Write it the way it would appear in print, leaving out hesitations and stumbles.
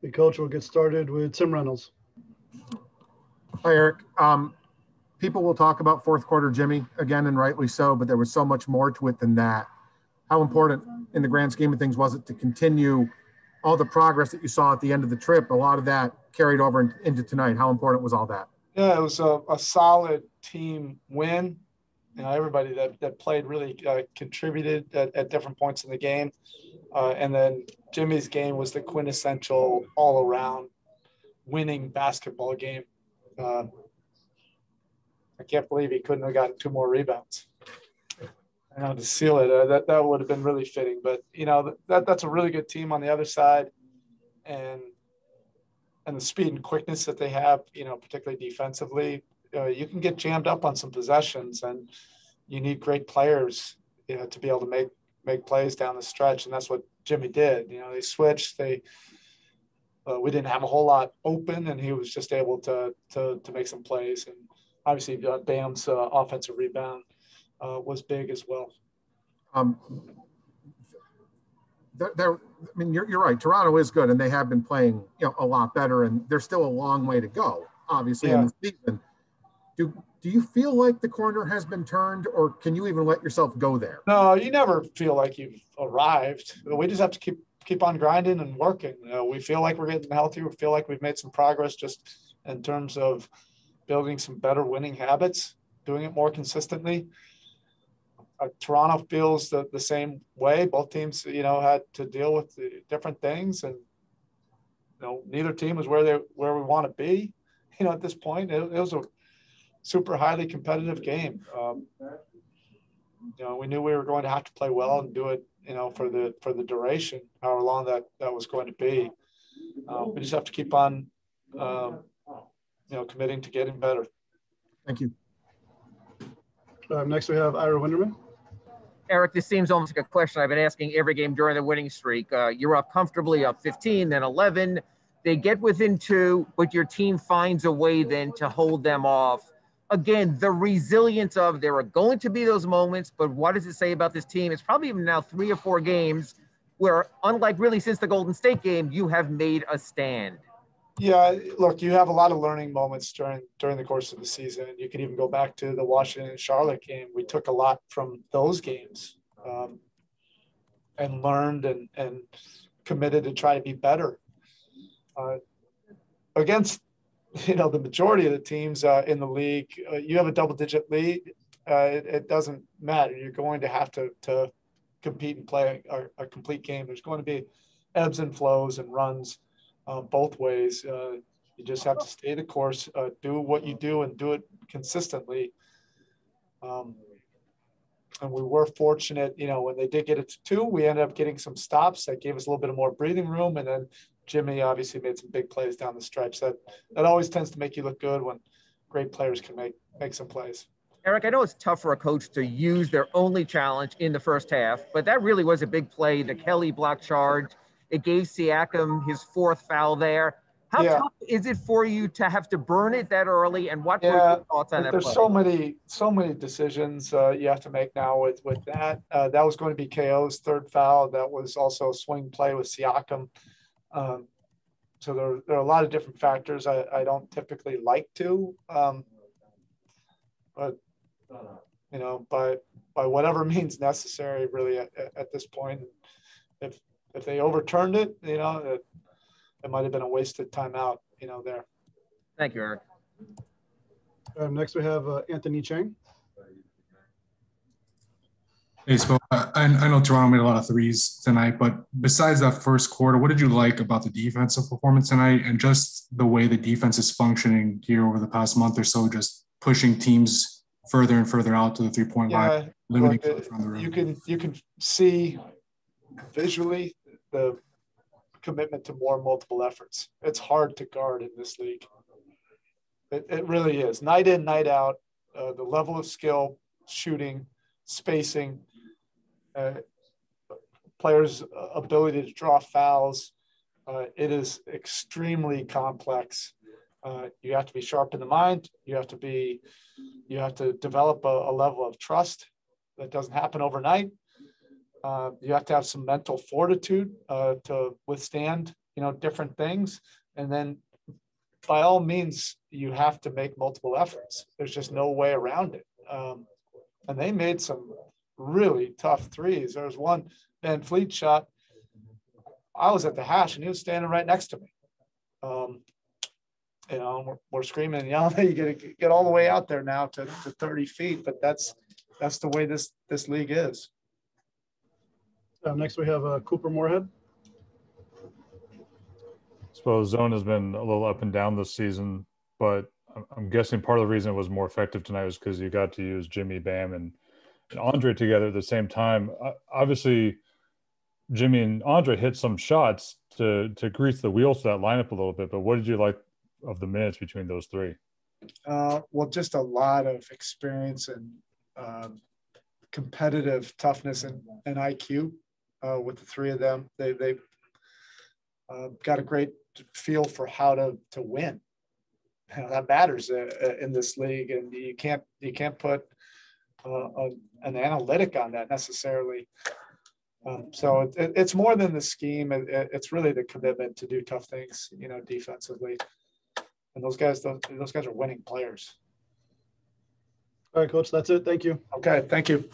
The coach will get started with Tim Reynolds. Hi, Erik. People will talk about fourth quarter Jimmy again, and rightly so, but there was so much more to it than that. How important in the grand scheme of things was it to continue all the progress that you saw at the end of the trip? A lot of that carried over into tonight. How important was all that? Yeah, it was a solid team win. You know, everybody that played really contributed at different points in the game. And then Jimmy's game was the quintessential all-around winning basketball game. I can't believe he couldn't have gotten 2 more rebounds. You know, to seal it, that would have been really fitting. But, you know, that's a really good team on the other side. And the speed and quickness that they have, you know, particularly defensively, you can get jammed up on some possessions, and you need great players, you know, to be able to make plays down the stretch. And that's what Jimmy did. You know, they switched. We didn't have a whole lot open, and he was just able to make some plays. And obviously, Bam's offensive rebound was big as well. I mean, you're right. Toronto is good, and they have been playing, you know, a lot better, and there's still a long way to go, obviously, in the season. Do you feel like the corner has been turned, or can you even let yourself go there? No, you never feel like you've arrived. We just have to keep on grinding and working. You know, we feel like we're getting healthier. We feel like we've made some progress just in terms of building some better winning habits, doing it more consistently. Toronto feels the same way. Both teams, you know, had to deal with the different things, and you know, neither team is where we want to be. You know, at this point, it was a super highly competitive game. You know, we knew we were going to have to play well and do it, you know, for the duration, however long that was going to be. We just have to keep on, you know, committing to getting better. Thank you. Next, we have Ira Winderman. Erik, this seems almost like a question I've been asking every game during the winning streak. You're up comfortably, up 15, then 11. They get within 2, but your team finds a way then to hold them off. Again, the resilience of there are going to be those moments, but what does it say about this team? It's probably even now 3 or 4 games where, unlike really since the Golden State game, you have made a stand. Yeah, look, you have a lot of learning moments during the course of the season. You can even go back to the Washington and Charlotte game. We took a lot from those games and learned and committed to try to be better. Against, you know, the majority of the teams in the league, you have a double-digit lead. It doesn't matter. You're going to have to compete and play a complete game. There's going to be ebbs and flows and runs both ways. You just have to stay the course, do what you do, and do it consistently. And we were fortunate, you know, when they did get it to 2, we ended up getting some stops that gave us a little bit of more breathing room. And then Jimmy obviously made some big plays down the stretch. That always tends to make you look good when great players can make some plays. Erik, I know it's tough for a coach to use their only challenge in the first half, but that really was a big play, the Kelly block charge. It gave Siakam his 4th foul there. How tough is it for you to have to burn it that early? And what were your thoughts on that There's play? so many decisions you have to make now with that. That was going to be KO's 3rd foul. That was also a swing play with Siakam. So there are a lot of different factors I don't typically like to, but you know, by whatever means necessary, really at this point. If they overturned it, you know, it might have been a wasted timeout, you know, there. Thank you, Erik. Next, we have Anthony Chang. Hey, Spo. I know Toronto made a lot of threes tonight, but besides that first quarter, what did you like about the defensive performance tonight and just the way the defense is functioning here over the past month or so, just pushing teams further and further out to the 3-point line, limiting from the rim? You can see visually the commitment to more multiple efforts. It's hard to guard in this league. It really is. Night in, night out, the level of skill, shooting, spacing, players' ability to draw fouls. It is extremely complex. You have to be sharp in the mind. You have to develop a level of trust that doesn't happen overnight. You have to have some mental fortitude to withstand, different things. And then by all means, you have to make multiple efforts. There's just no way around it. And they made some really tough threes. There was one Van Fleet shot. I was at the hash and he was standing right next to me. We're screaming and yelling, you got to get all the way out there now to 30 feet. But that's the way this league is. Next we have Cooper Moorhead. I suppose zone has been a little up and down this season, but I'm guessing part of the reason it was more effective tonight was because you got to use Jimmy, Bam, and Andre together at the same time. Obviously, Jimmy and Andre hit some shots to grease the wheels to that lineup a little bit, but what did you like of the minutes between those three? Well, just a lot of experience and competitive toughness and IQ with the three of them. They got a great feel for how to win. That matters in this league, and you can't put an analytic on that necessarily. So it's more than the scheme. It's really the commitment to do tough things, defensively. And those guys are winning players. All right, Coach, that's it. Thank you. Okay, thank you.